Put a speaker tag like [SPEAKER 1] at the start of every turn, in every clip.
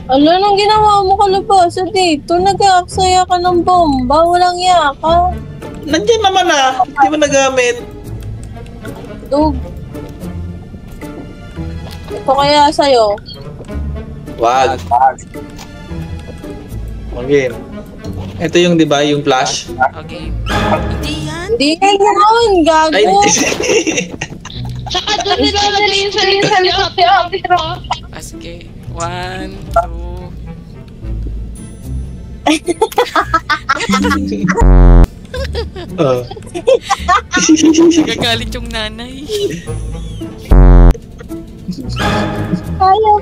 [SPEAKER 1] Ano nang ginawa mo kalabasa dito? Nag-aaksaya ka ng bomba. Walang yaka.
[SPEAKER 2] Nandiyan naman ah. Hindi mo nagamit.
[SPEAKER 1] Dug. Ito kaya sa'yo.
[SPEAKER 2] Wag. Okay. Ito yung, di ba, yung flash?
[SPEAKER 3] Okay. Hindi yan.
[SPEAKER 1] Hindi yan yun, gago.
[SPEAKER 2] Ay,
[SPEAKER 4] Tsaka doon nilalagay yung salita ni Ate Abira.
[SPEAKER 3] Sige. 1, 2. Gagalit yung nanay.
[SPEAKER 1] Ayaw.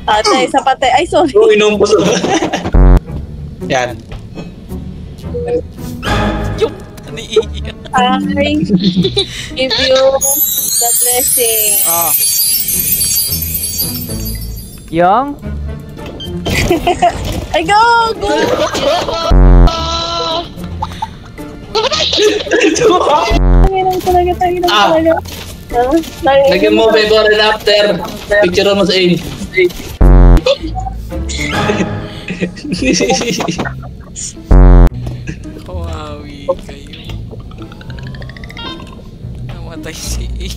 [SPEAKER 1] Ate, sa patay. Ay, sorry.
[SPEAKER 2] Oo, inumpos. Yan.
[SPEAKER 3] Yung naiiyak.
[SPEAKER 1] I give you the blessing.
[SPEAKER 3] Ah.
[SPEAKER 5] Yung?
[SPEAKER 1] Ay, go! Go! Tanginang talaga, tanginang talaga.
[SPEAKER 2] Lagyan mo before and after. Picture mo sa in.
[SPEAKER 3] Kawawi kayo. Namatay si A.